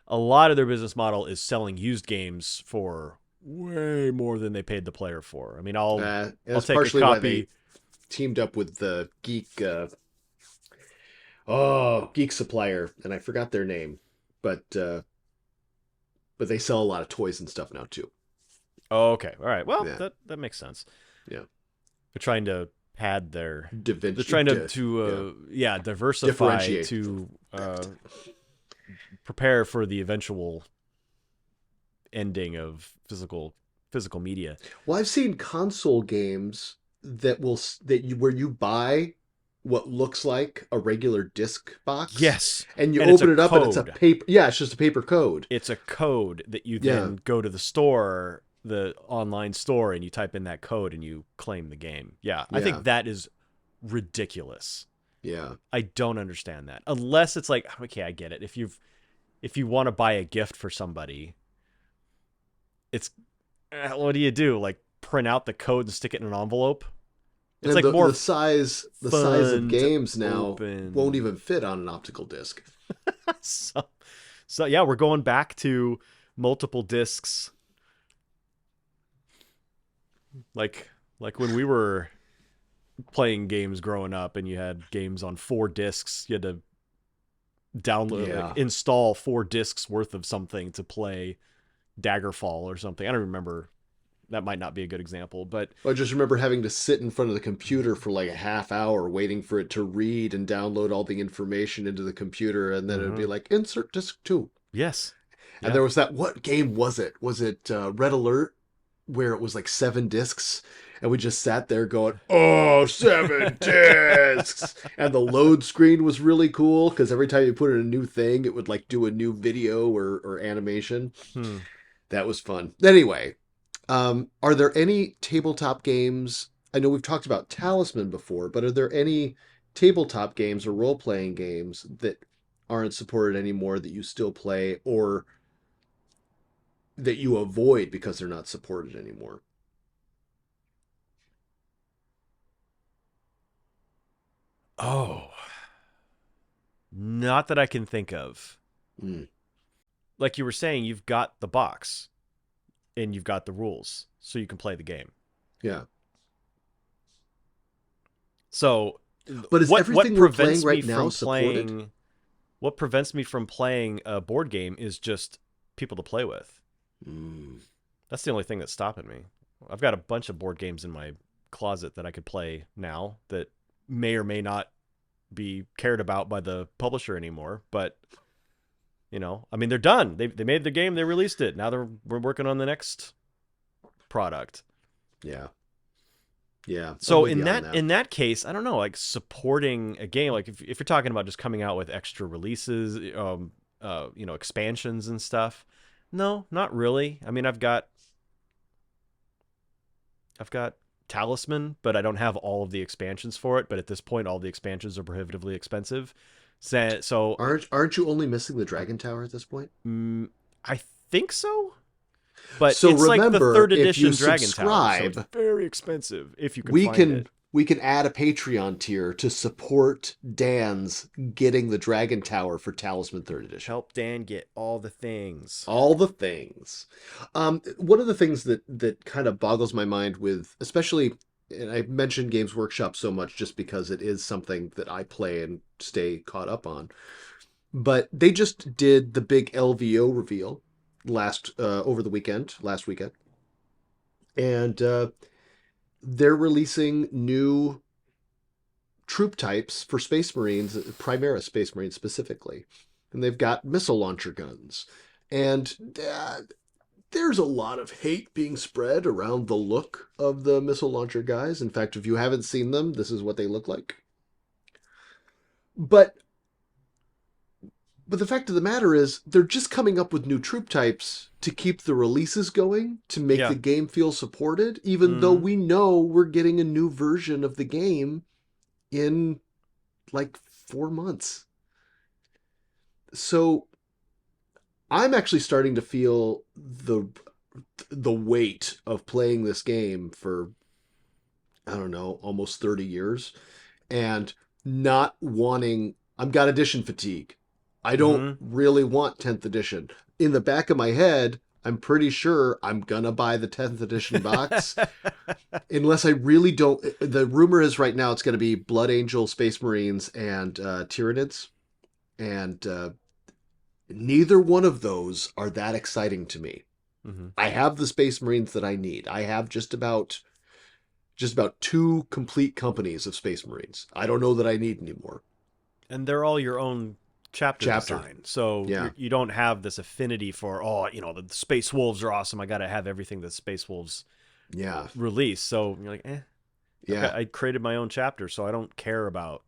a lot of their business model is selling used games for way more than they paid the player for. I mean, I'll That's take a partially why they copy. teamed up with the geek supplier, and I forgot their name, but they sell a lot of toys and stuff now too. Oh, okay, all right. Well, Yeah, that makes sense. yeah. They're trying to pad their. Da They're Vinci, trying to diversify differentiate. to prepare for the eventual ending of physical media. Well, I've seen console games where you buy what looks like a regular disc box. Yes, And you and it's open a it up and it's a code. paper. Yeah, it's just a paper code. It's a code that you Yeah. then go to the store, the online store, and you type in that code and you claim the game. Yeah, I Yeah. think that is ridiculous. Yeah. I don't understand that. Unless it's like, okay, I get it. If you want to buy a gift for somebody, it's what do you do? Like print out the code and stick it in an envelope? It's And like more the size of fun to games now open. won't even fit on an optical disc. so yeah, we're going back to multiple discs. Like when we were playing games growing up and you had games on 4 discs, you had to download Yeah. install 4 discs worth of something to play Daggerfall or something. I don't remember. That might not be a good example, but I just remember having to sit in front of the computer for like a half hour waiting for it to read and download all the information into the computer, and then it would be like, insert disc 2. yes. And Yeah. there was that, what game was it? Was it Red Alert, where it was like 7 discs? And we just sat there going, oh, 7 discs! And the load screen was really cool, because every time you put in a new thing, it would like do a new video or animation. That was fun. Anyway, are there any tabletop games? I know we've talked about Talisman before, but are there any tabletop games or role-playing games that aren't supported anymore that you still play, or that you avoid because they're not supported anymore? Oh, not that I can think of. Mm, Like you were saying, you've got the box and you've got the rules, so you can play the game. yeah. So, But is everything we're playing right me now from supported? playing? What prevents me from playing a board game is just people to play with. Mm, That's the only thing that's stopping me. I've got a bunch of board games in my closet that I could play now that may or may not be cared about by the publisher anymore, but I mean, they're done. They made the game, they released it. Now we're working on the next product. yeah. Yeah. So I'm with you on in that case, I don't know, like supporting a game, like if you're talking about just coming out with extra releases, expansions and stuff. No, not really. I mean, I've got Talisman, but I don't have all of the expansions for it. But at this point, all the expansions are prohibitively expensive. So Aren't you only missing the Dragon Tower at this point? I think so. But So it's like the remember, 3rd if edition you Dragon Tower, so subscribe, it's very expensive if you can we find can it. we can add a Patreon tier to support Dan's getting the Dragon Tower for Talisman 3rd edition. Help Dan get all the things. All the things. One of the things that kind of boggles my mind with, especially, and I mentioned Games Workshop so much just because it is something that I play and stay caught up on, but they just did the big LVO reveal last weekend, and they're releasing new troop types for Space Marines, Primera Space Marines specifically. And they've got missile launcher guns. And there's a lot of hate being spread around the look of the missile launcher guys. In fact, if you haven't seen them, this is what they look like. But But the fact of the matter is, they're just coming up with new troop types to keep the releases going, to make Yeah. the game feel supported, even though Mhm. we know we're getting a new version of the game in like 4 months. So I'm actually starting to feel the weight of playing this game for, I don't know, almost 30 years and not wanting, I've got edition fatigue. I don't Mhm. really want 10th edition. In the back of my head, I'm pretty sure I'm gonna buy the 10th edition box unless I really don't. The rumor is right now it's going to be Blood Angel, Space Marines, and Tyranids. And neither one of those are that exciting to me. Mhm. I have the Space Marines that I need. I have just about two complete companies of Space Marines. I don't know that I need any more. And they're all your own chapter Chapter. design. So Yeah. you don't have this affinity for, oh, the Space Wolves are awesome. I got to have everything that Space Wolves Yeah. release. So you're like, okay, Yeah. I created my own chapter, so I don't care about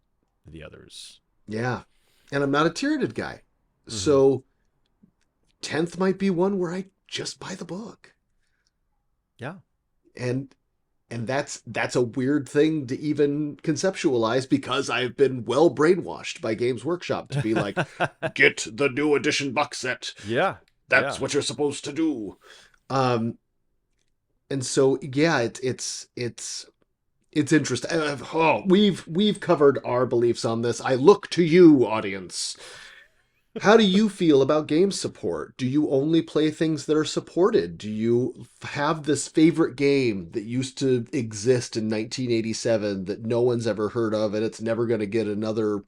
the others. Yeah. And I'm not a Tyranid guy. Mhm. So 10th might be one where I just buy the book. Yeah. And that's a weird thing to even conceptualize because I've been well brainwashed by Games Workshop to be like, get the new edition box set. Yeah. That's Yeah. what you're supposed to do. And so yeah, it's interesting. We've covered our beliefs on this. I look to you, audience. How do you feel about game support? Do you only play things that are supported? Do you have this favorite game that used to exist in 1987 that no one's ever heard of and it's never going to get another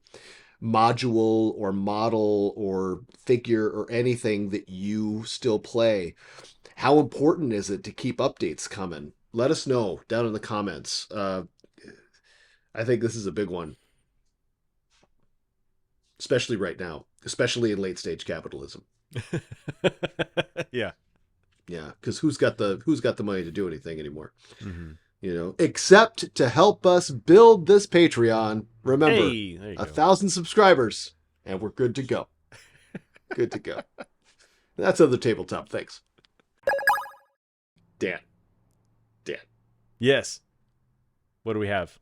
module or model or figure or anything that you still play? How important is it to keep updates coming? Let us know down in the comments. I think this is a big one, especially right now, especially in late stage capitalism. Yeah. Yeah, because who's got the money to do anything anymore? Mhm. Except to help us build this Patreon. Remember, Hey, there you go. 1,000 subscribers, and we're good to go. Good to go. That's other tabletop. Thanks, Dan. Yes. What do we have?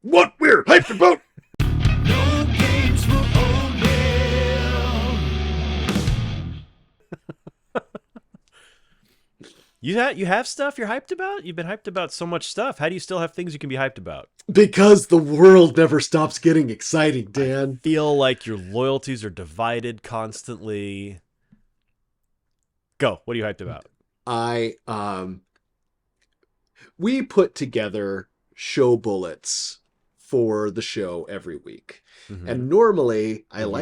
What we're hyped about? No games for old men. You have stuff you're hyped about? You've been hyped about so much stuff. How do you still have things you can be hyped about? Because the world never stops getting exciting, Dan. Feel like your loyalties are divided constantly. Go. What are you hyped about? We put together show bullets for the show every week. Mhm. And normally I And we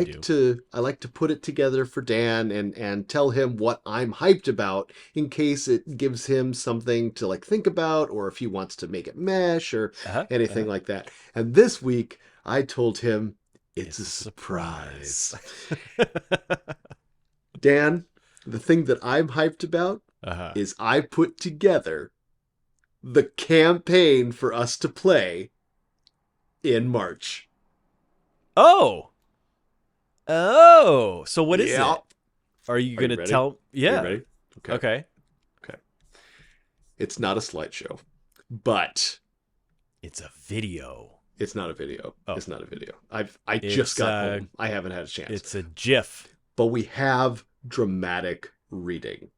like to put it together for Dan and tell him what I'm hyped about in case it gives him something to like think about, or if he wants to make it mesh or anything like that. And this week I told him it's a surprise. Dan, the thing that I'm hyped about is I put together the campaign for us to play in March. Oh. So what is Yeah. it? Are you Are going you to ready? tell? Are Yeah. you ready? Okay. It's not a slideshow, but It's a video. it's not a video. Oh. It's not a video. I just got home. I haven't had a chance. It's a GIF. But we have dramatic reading.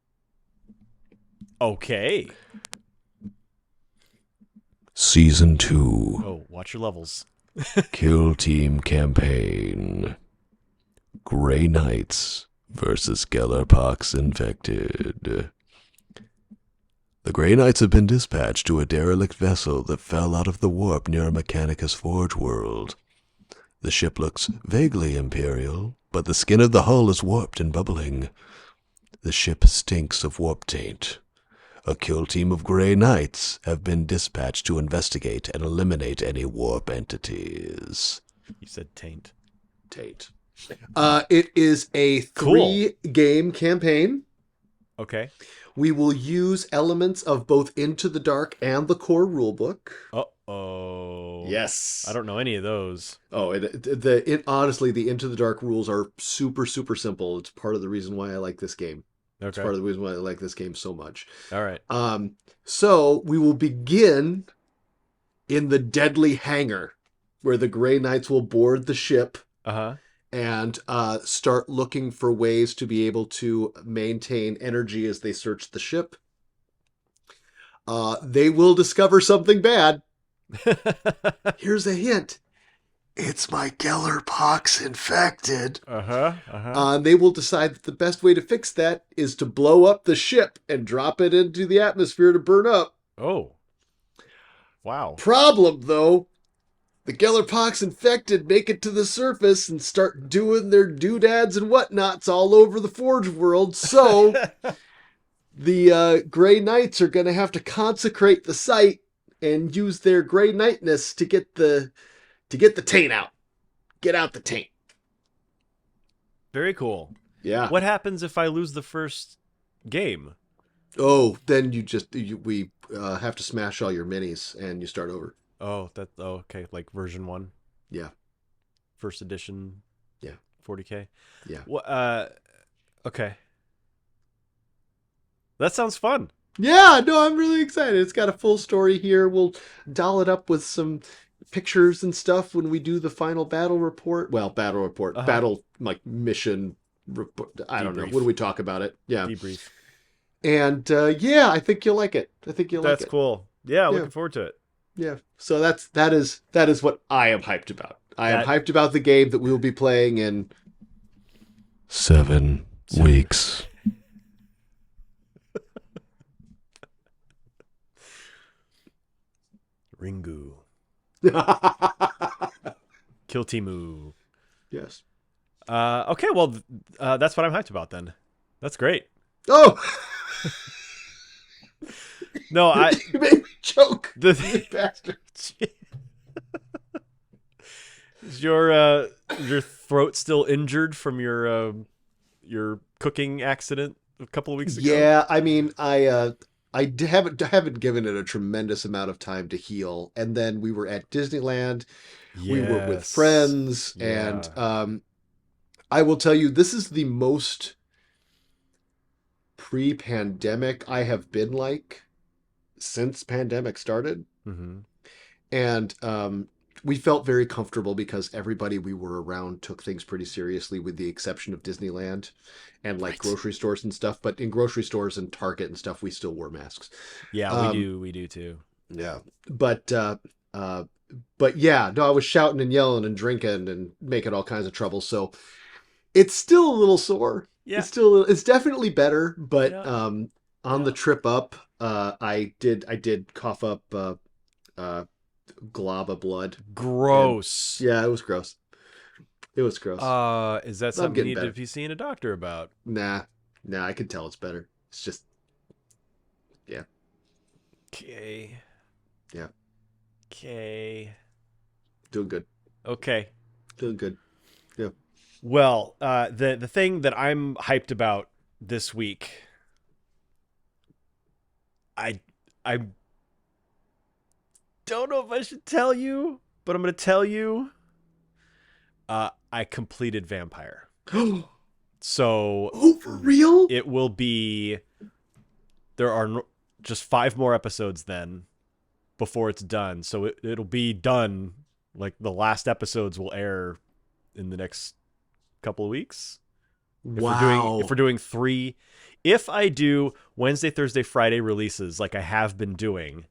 Okay. Season 2. Oh, watch your levels. Kill Team Campaign. Grey Knights versus Gellerpox Infected. The Grey Knights have been dispatched to a derelict vessel that fell out of the warp near Mechanicus Forge world. The ship looks vaguely imperial, but the skin of the hull is warped and bubbling. The ship stinks of warp taint. A kill team of Grey Knights have been dispatched to investigate and eliminate any warp entities. You said taint. Taint. It is a Cool. 3-game campaign. Okay. We will use elements of both Into the Dark and the core rulebook. Uh-oh. Yes. I don't know any of those. Oh, honestly, the Into the Dark rules are super, super simple. It's part of the reason why I like this game. It's Okay. part of the reason why I like this game so much. All right. So we will begin in the Deadly Hangar, where the Grey Knights will board the ship Uh-huh. and start looking for ways to be able to maintain energy as they search the ship. They will discover something bad. Here's a hint. It's my Geller pox infected. They will decide that the best way to fix that is to blow up the ship and drop it into the atmosphere to burn up. Oh. Wow. Problem, though, the Geller pox infected make it to the surface and start doing their doodads and whatnots all over the Forge world. So the Grey Knights are going to have to consecrate the site and use their Grey Knightness to get the taint out. Get out the taint. Very cool. Yeah. What happens if I lose the first game? Oh, then we have to smash all your minis and you start over. Oh, okay. Like version 1. Yeah. First edition. Yeah. 40K. Yeah. Okay. That sounds fun. Yeah, no, I'm really excited. It's got a full story here. We'll doll it up with some pictures and stuff when we do the final battle report. Well, battle report, battle like mission report. I don't know. Debrief. When we talk about it. Yeah. Debrief. And yeah, I think you'll like it. That's cool. Yeah, looking forward to it. Yeah. So that is what I am hyped about. I am hyped about the game that we'll be playing in 7 weeks. Ringu. Kill Timu. Yes. Okay, well, that's what I'm hyped about then. That's great. Oh! No, You made me choke. You The bastard. Is your throat still injured from your cooking accident a couple of weeks ago? Yeah, I mean, I haven't given it a tremendous amount of time to heal, and then we were at Disneyland. We were with Yes. friends, Yeah. and I will tell you, this is the most pre-pandemic I have been like since pandemic started, Mm-hmm. and we felt very comfortable because everybody we were around took things pretty seriously, with the exception of Disneyland and like Right. grocery stores and stuff. But in grocery stores and Target and stuff, we still wore masks. Yeah, we do too. Yeah, but yeah, no, I was shouting and yelling and drinking and making all kinds of trouble. So it's still a little sore. Yeah. It's definitely better. But Yeah. on the trip up, I did cough up glob of blood. Gross. Yeah, it was gross. It was gross. Is that I'm something you getting need better. to be seeing a doctor about? Nah, I can tell it's better. It's just, yeah. Okay. Yeah. Okay. Doing good. Okay. Doing good. Yeah. Well, the thing that I'm hyped about this week, I don't know if I should tell you, but I'm going to tell you. I completed Vampire. So Oh, for real? it will be, there are just 5 more episodes then before it's done. So it'll be done. Like the last episodes will air in the next couple of weeks. Wow. If we're doing 3, if I do Wednesday, Thursday, Friday releases like I have been doing,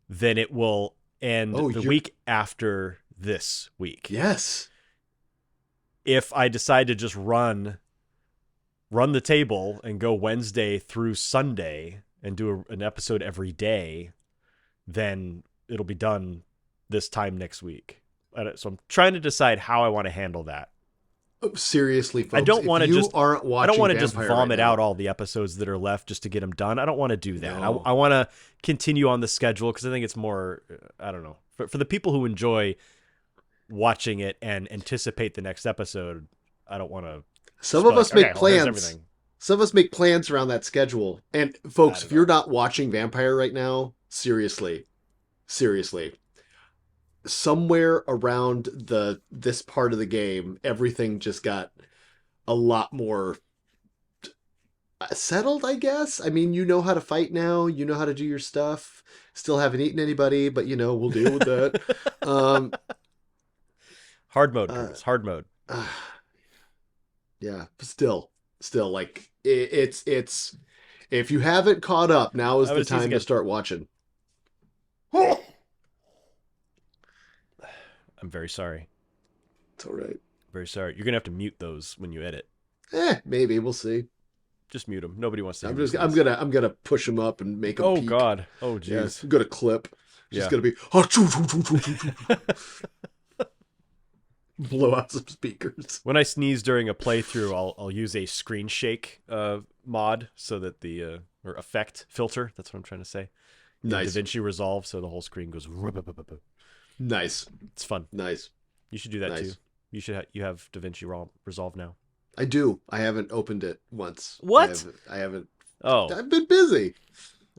then it will end the week after this week. Yes. If I decide to just run the table and go Wednesday through Sunday and do an episode every day, then it'll be done this time next week. So I'm trying to decide how I want to handle that. Oh, seriously, folks. I don't want to just aren't watching I don't want to just Vampire vomit right now, out all the episodes that are left just to get them done. I don't want to do that. No. I want to continue on the schedule because I think it's more, I don't know, for the people who enjoy watching it and anticipate the next episode. I don't want to. Some of us make well, here's plans. everything. Some of us make plans around that schedule. And folks, if you're not watching Vampire right now, seriously, somewhere around this part of the game, everything just got a lot more settled, I guess. I mean, you know how to fight now. You know how to do your stuff. Still haven't eaten anybody, but we'll deal with that. Hard mode, Curtis. Hard mode. Yeah, still, like it's if you haven't caught up, now is the time to start watching. I'm very sorry. It's all right. Very sorry. You're gonna have to mute those when you edit. Maybe we'll see. Just mute them. Nobody wants to. I'm gonna push them up and make them. Oh peak. God. Oh jeez. Yeah, I'm gonna clip. Just gonna be blow out some speakers. When I sneeze during a playthrough, I'll use a screen shake mod so that the or effect filter. That's what I'm trying to say. Nice. DaVinci Resolve, so the whole screen goes. Nice. It's fun. Nice. You should do that too. You should. You have DaVinci Resolve now. I do. I haven't opened it once. What? I haven't. Oh. I've been busy.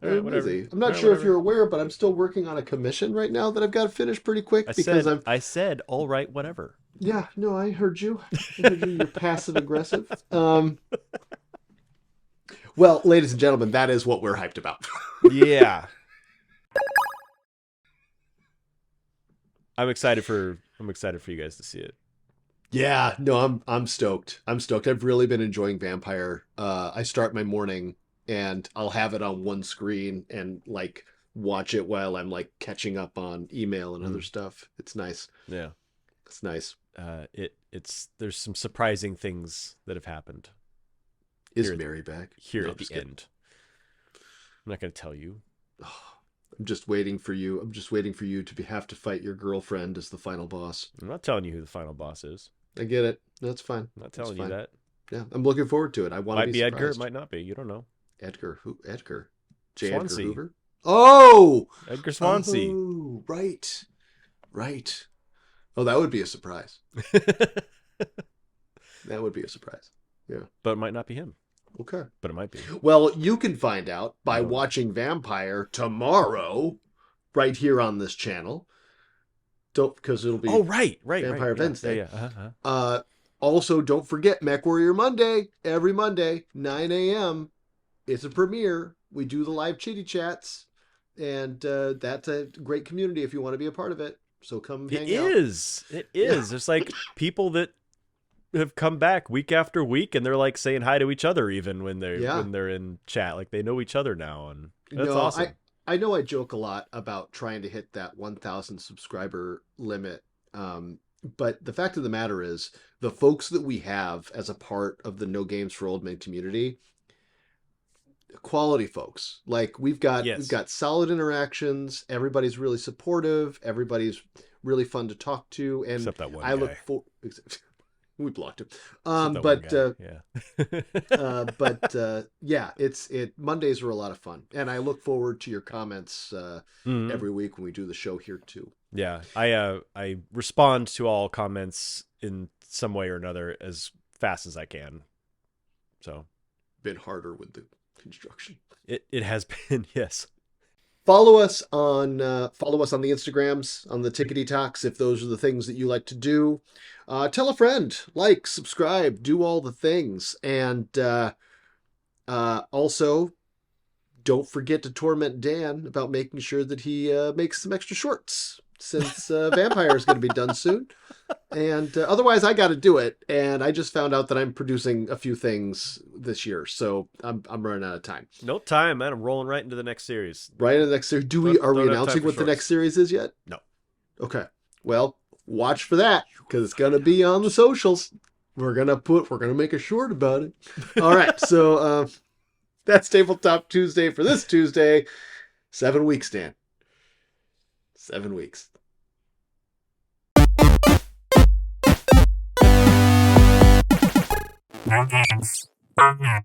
All right, busy. I'm not sure if you're aware, but I'm still working on a commission right now that I've got to finish pretty quick I said all right, whatever. Yeah, no, I heard you. You're passive aggressive. Well, ladies and gentlemen, that is what we're hyped about. Yeah. I'm excited for you guys to see it. Yeah, no, I'm stoked. I'm stoked. I've really been enjoying Vampire. I start my morning and I'll have it on one screen and like watch it while I'm like catching up on email and other stuff. It's nice. Yeah. It's nice. There's some surprising things that have happened. Is Mary back? Here at the end. I'm not going to tell you. I'm just waiting for you. I'm just waiting for you to have to fight your girlfriend as the final boss. I'm not telling you who the final boss is. I get it. That's fine. I'm not telling you that. Yeah, I'm looking forward to it. I want to be surprised. Edgar. It might not be. You don't know. Edgar. Who? Edgar. Swansea. Edgar Hoover. Oh! Edgar Swansea. Oh, right. Right. Oh, that would be a surprise. That would be a surprise. Yeah. But it might not be him. Okay. But it might be. Well, you can find out by watching Vampire tomorrow, right here on this channel. Because it'll be Vampire Wednesday. Yeah. Also, don't forget Mech Warrior Monday. Every Monday, 9 a.m. It's a premiere. We do the live chitty chats. And that's a great community if you want to be a part of it. So come hang out. It is. Yeah. There's like people that have come back week after week and they're like saying hi to each other even when they're in chat. Like they know each other now, and that's awesome. I know I joke a lot about trying to hit that 1,000 subscriber limit. But the fact of the matter is the folks that we have as a part of the No Games for Old Men community, quality folks. Like we've got solid interactions. Everybody's really supportive. Everybody's really fun to talk to. And except that one I guy. look for we blocked him. Mondays are a lot of fun. And I look forward to your comments every week when we do the show here too. Yeah. I respond to all comments in some way or another as fast as I can. So been harder with the construction. It has been, yes. Follow us on the Instagrams, on the Tickety Talks, if those are the things that you like to do. Tell a friend, like, subscribe, do all the things. And also, don't forget to torment Dan about making sure that he makes some extra shorts, since Vampire is going to be done soon. And otherwise, I got to do it. And I just found out that I'm producing a few things this year, so I'm running out of time. No time, man. I'm rolling right into the next series. Right into the next series. Are we announcing what the next series is yet? No. Okay. Well, watch for that because it's going to be on the socials. We're going to make a short about it. All right. So that's Tabletop Tuesday for this Tuesday. 7 weeks, Dan. 7 weeks. No games. Oh, no.